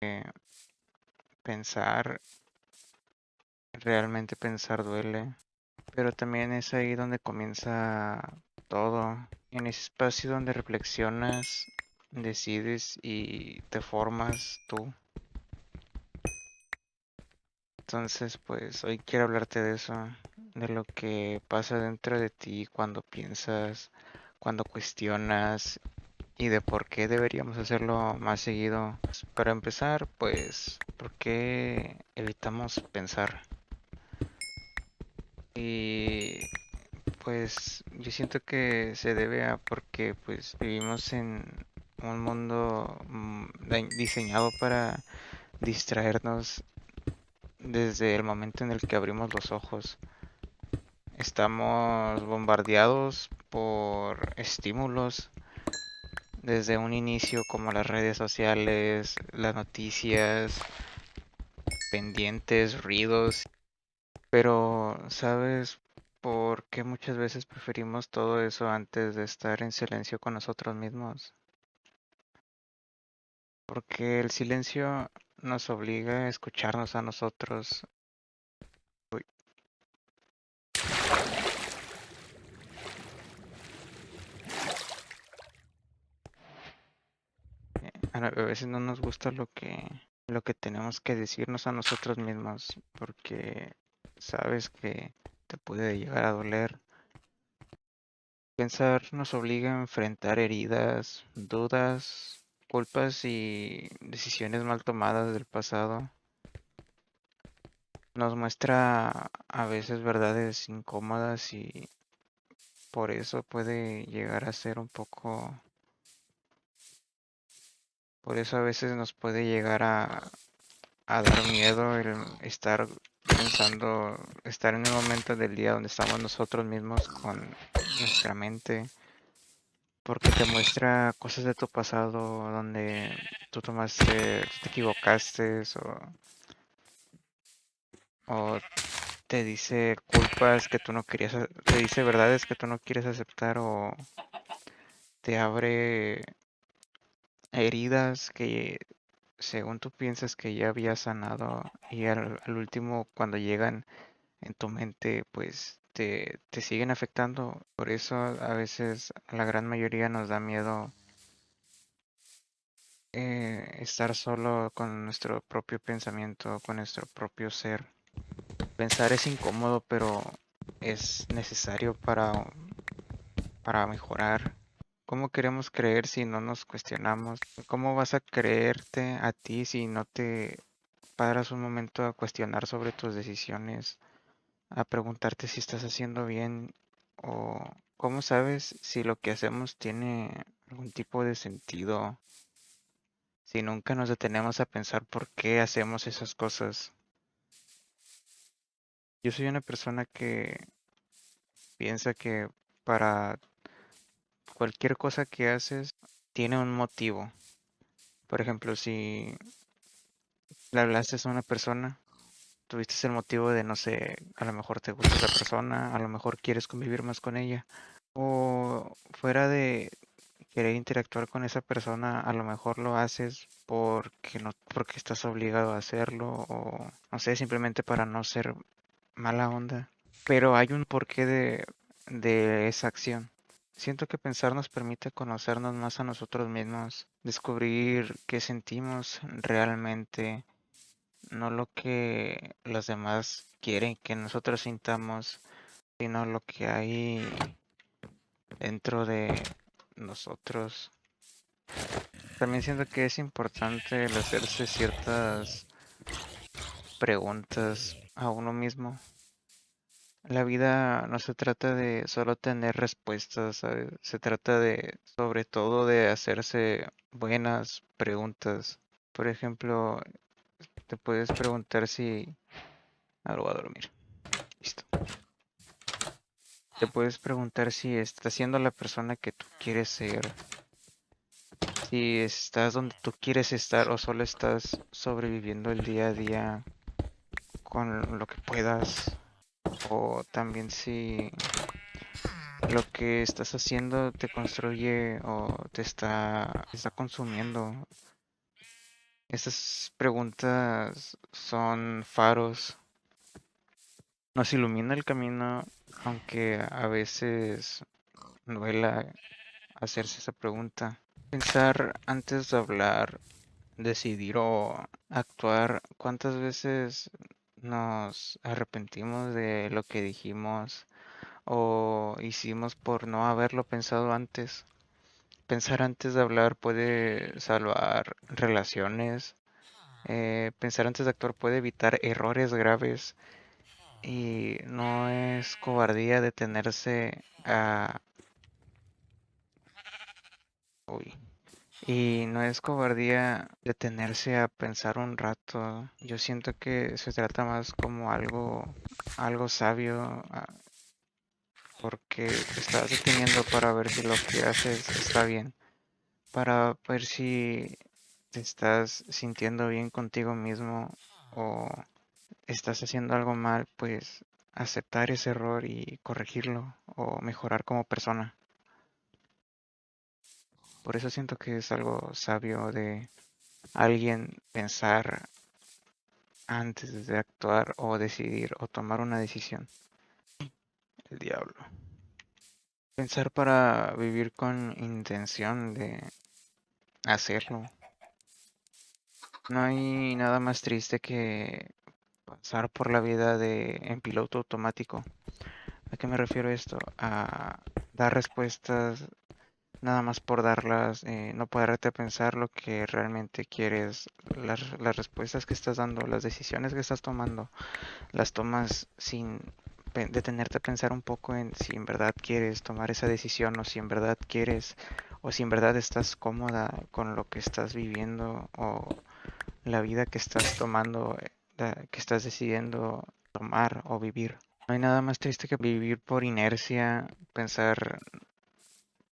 Eh, pensar, realmente pensar duele, pero también es ahí donde comienza todo, en ese espacio donde reflexionas, decides y te formas tú. Entonces, pues hoy quiero hablarte de eso, de lo que pasa dentro de ti cuando piensas, cuando cuestionas y de por qué deberíamos hacerlo más seguido. Para empezar, pues, ¿por qué evitamos pensar? Y pues yo siento que se debe a porque pues vivimos en un mundo diseñado para distraernos desde el momento en el que abrimos los ojos. Estamos bombardeados por estímulos desde un inicio como las redes sociales, las noticias, pendientes, ruidos. Pero, ¿sabes por qué muchas veces preferimos todo eso antes de estar en silencio con nosotros mismos? Porque el silencio nos obliga a escucharnos a nosotros. Uy, a veces no nos gusta lo que tenemos que decirnos a nosotros mismos, porque sabes que te puede llegar a doler. Pensar nos obliga a enfrentar heridas, dudas, culpas y decisiones mal tomadas del pasado. Nos muestra a veces verdades incómodas y por eso puede llegar a ser un poco, por eso a veces nos puede llegar a dar miedo el estar pensando, estar en el momento del día donde estamos nosotros mismos con nuestra mente, porque te muestra cosas de tu pasado donde tú te equivocaste o te dice culpas que tú no querías, te dice verdades que tú no quieres aceptar o te abre heridas que según tú piensas que ya habías sanado y al último cuando llegan en tu mente pues te siguen afectando. Por eso a veces a la gran mayoría nos da miedo estar solo con nuestro propio pensamiento, con nuestro propio ser. Pensar es incómodo, pero es necesario para mejorar. ¿Cómo queremos creer si no nos cuestionamos? ¿Cómo vas a creerte a ti si no te paras un momento a cuestionar sobre tus decisiones, a preguntarte si estás haciendo bien o cómo sabes si lo que hacemos tiene algún tipo de sentido, si nunca nos detenemos a pensar por qué hacemos esas cosas? Yo soy una persona que piensa que para cualquier cosa que haces tiene un motivo. Por ejemplo, si le hablaste a una persona, tuviste el motivo de, no sé, a lo mejor te gusta esa persona, a lo mejor quieres convivir más con ella, o fuera de querer interactuar con esa persona, a lo mejor lo haces porque no, porque estás obligado a hacerlo, o no sé, simplemente para no ser mala onda. Pero hay un porqué de esa acción. Siento que pensar nos permite conocernos más a nosotros mismos, descubrir qué sentimos realmente, no lo que los demás quieren que nosotros sintamos, sino lo que hay dentro de nosotros. También siento que es importante el hacerse ciertas preguntas a uno mismo. La vida no se trata de solo tener respuestas, ¿sabes? Se trata de, sobre todo, de hacerse buenas preguntas. Por ejemplo, te puedes preguntar si... Ahora voy a dormir. Listo. Te puedes preguntar si estás siendo la persona que tú quieres ser, si estás donde tú quieres estar o solo estás sobreviviendo el día a día con lo que puedas, o también si lo que estás haciendo te construye o te está consumiendo. Estas preguntas son faros, nos ilumina el camino, aunque a veces duela hacerse esa pregunta. Pensar antes de hablar, decidir o actuar, ¿cuántas veces nos arrepentimos de lo que dijimos o hicimos por no haberlo pensado antes? Pensar antes de hablar puede salvar relaciones. Pensar antes de actuar puede evitar errores graves y no es cobardía detenerse a... Uy. Y no es cobardía detenerse a pensar un rato. Yo siento que se trata más como algo sabio, porque te estás deteniendo para ver si lo que haces está bien, para ver si te estás sintiendo bien contigo mismo o estás haciendo algo mal, pues aceptar ese error y corregirlo o mejorar como persona. Por eso siento que es algo sabio de alguien pensar antes de actuar o decidir o tomar una decisión. El diablo. Pensar para vivir con intención de hacerlo. No hay nada más triste que pasar por la vida en piloto automático. ¿A qué me refiero esto? A dar respuestas nada más por darlas, no poderte pensar lo que realmente quieres, las respuestas que estás dando, las decisiones que estás tomando, las tomas sin detenerte a pensar un poco en si en verdad quieres tomar esa decisión o si en verdad quieres o si en verdad estás cómoda con lo que estás viviendo o la vida que estás tomando, que estás decidiendo tomar o vivir. No hay nada más triste que vivir por inercia, pensar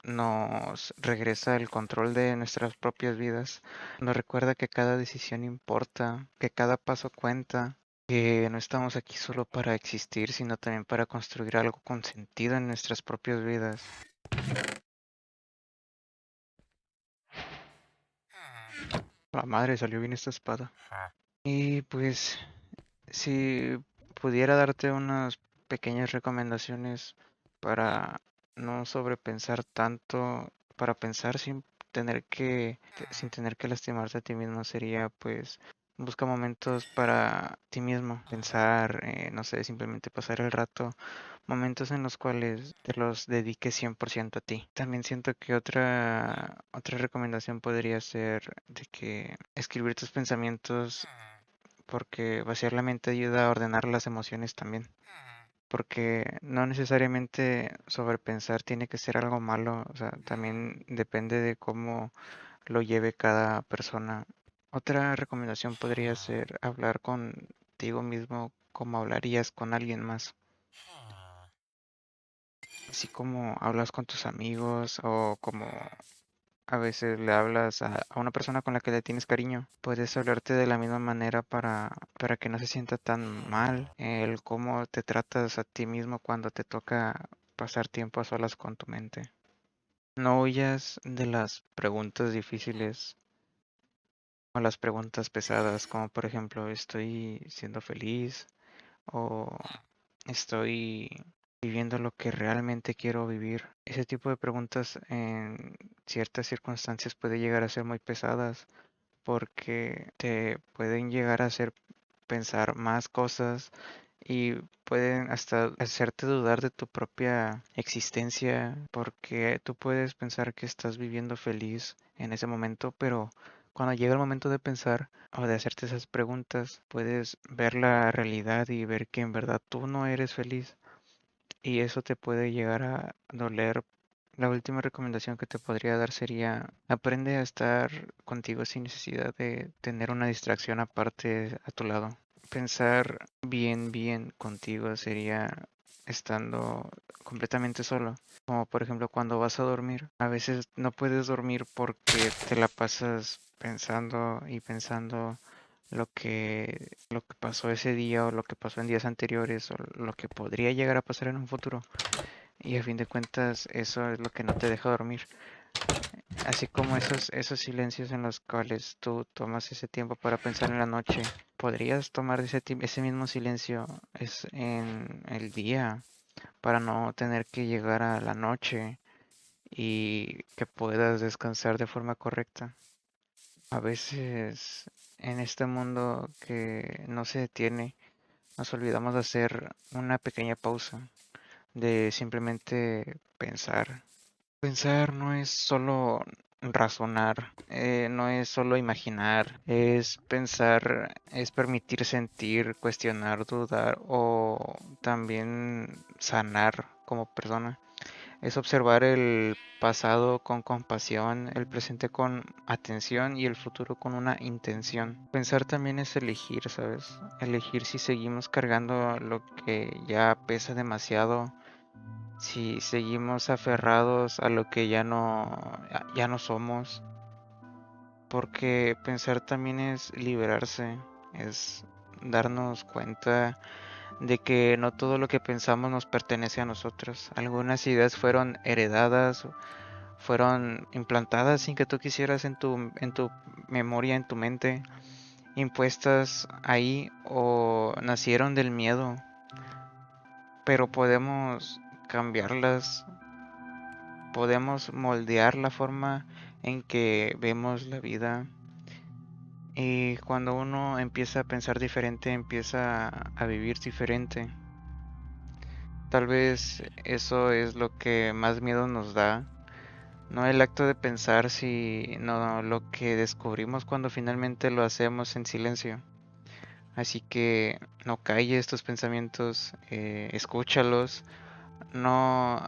nos regresa el control de nuestras propias vidas, nos recuerda que cada decisión importa, que cada paso cuenta, que no estamos aquí solo para existir, sino también para construir algo con sentido en nuestras propias vidas. La madre, salió bien esta espada. Y pues, si pudiera darte unas pequeñas recomendaciones para no sobrepensar tanto, para pensar sin tener que lastimarte a ti mismo, sería pues busca momentos para ti mismo, pensar, no sé, simplemente pasar el rato, momentos en los cuales te los dediques 100% a ti. También siento que otra recomendación podría ser de que escribir tus pensamientos porque vaciar la mente ayuda a ordenar las emociones también. Porque no necesariamente sobrepensar tiene que ser algo malo, o sea, también depende de cómo lo lleve cada persona. Otra recomendación podría ser hablar contigo mismo como hablarías con alguien más, así como hablas con tus amigos o como a veces le hablas a una persona con la que le tienes cariño. Puedes hablarte de la misma manera para que no se sienta tan mal el cómo te tratas a ti mismo cuando te toca pasar tiempo a solas con tu mente. No huyas de las preguntas difíciles o las preguntas pesadas, como por ejemplo, ¿estoy siendo feliz? ¿O estoy viviendo lo que realmente quiero vivir? Ese tipo de preguntas en ciertas circunstancias puede llegar a ser muy pesadas porque te pueden llegar a hacer pensar más cosas y pueden hasta hacerte dudar de tu propia existencia porque tú puedes pensar que estás viviendo feliz en ese momento, pero cuando llega el momento de pensar o de hacerte esas preguntas, puedes ver la realidad y ver que en verdad tú no eres feliz y eso te puede llegar a doler. La última recomendación que te podría dar sería aprende a estar contigo sin necesidad de tener una distracción aparte a tu lado. Pensar bien contigo sería estando completamente solo. Como por ejemplo cuando vas a dormir. A veces no puedes dormir porque te la pasas pensando y pensando lo que pasó ese día o lo que pasó en días anteriores o lo que podría llegar a pasar en un futuro. Y a fin de cuentas eso es lo que no te deja dormir. Así como esos silencios en los cuales tú tomas ese tiempo para pensar en la noche, podrías tomar ese mismo silencio en el día para no tener que llegar a la noche y que puedas descansar de forma correcta. A veces en este mundo que no se detiene, nos olvidamos de hacer una pequeña pausa, de simplemente pensar. Pensar no es solo razonar, no es solo imaginar, es pensar, es permitir sentir, cuestionar, dudar o también sanar como persona. Es observar el pasado con compasión, el presente con atención y el futuro con una intención. Pensar también es elegir, ¿sabes? Elegir si seguimos cargando lo que ya pesa demasiado, si seguimos aferrados a lo que ya no somos, porque pensar también es liberarse, es darnos cuenta de que no todo lo que pensamos nos pertenece a nosotros. Algunas ideas fueron heredadas, fueron implantadas sin que tú quisieras en tu memoria, en tu mente, impuestas ahí o nacieron del miedo, pero podemos cambiarlas. Podemos moldear la forma en que vemos la vida y cuando uno empieza a pensar diferente, empieza a vivir diferente. Tal vez eso es lo que más miedo nos da, no el acto de pensar, sino lo que descubrimos cuando finalmente lo hacemos en silencio. Así que no calles tus pensamientos, escúchalos, no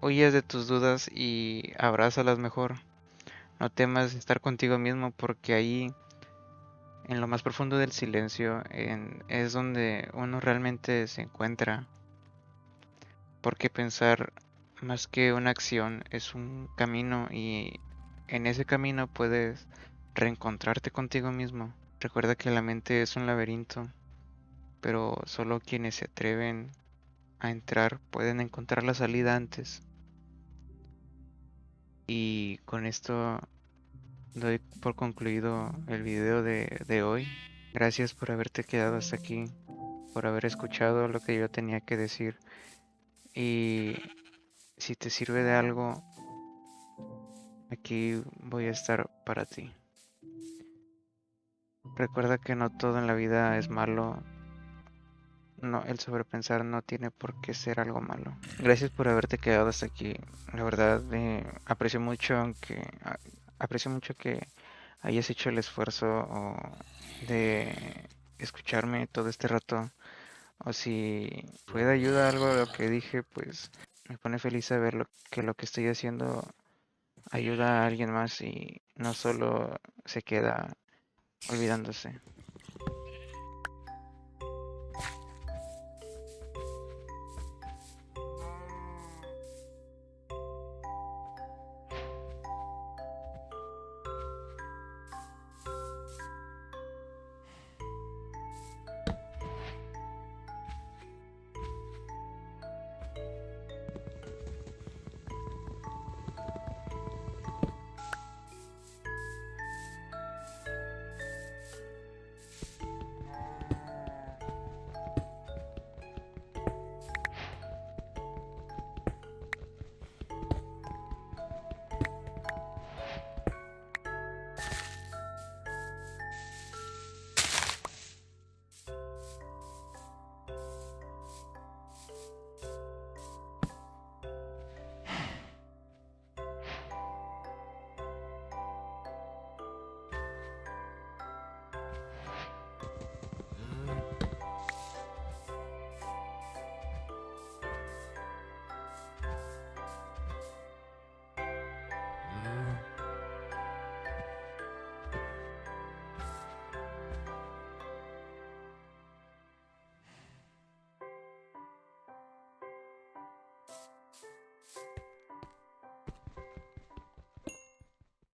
huyas de tus dudas y abrázalas mejor. No temas estar contigo mismo porque ahí, en lo más profundo del silencio, es donde uno realmente se encuentra. Porque pensar más que una acción es un camino y en ese camino puedes reencontrarte contigo mismo. Recuerda que la mente es un laberinto, pero solo quienes se atreven a entrar pueden encontrar la salida antes. Y con esto doy por concluido el video de hoy. Gracias por haberte quedado hasta aquí, por haber escuchado lo que yo tenía que decir. Y si te sirve de algo, aquí voy a estar para ti. Recuerda que no todo en la vida es malo. No, el sobrepensar no tiene por qué ser algo malo. Gracias por haberte quedado hasta aquí. La verdad, aprecio mucho que hayas hecho el esfuerzo de escucharme todo este rato. O si fue de ayuda algo de lo que dije, pues me pone feliz saber lo que estoy haciendo ayuda a alguien más y no solo se queda olvidándose.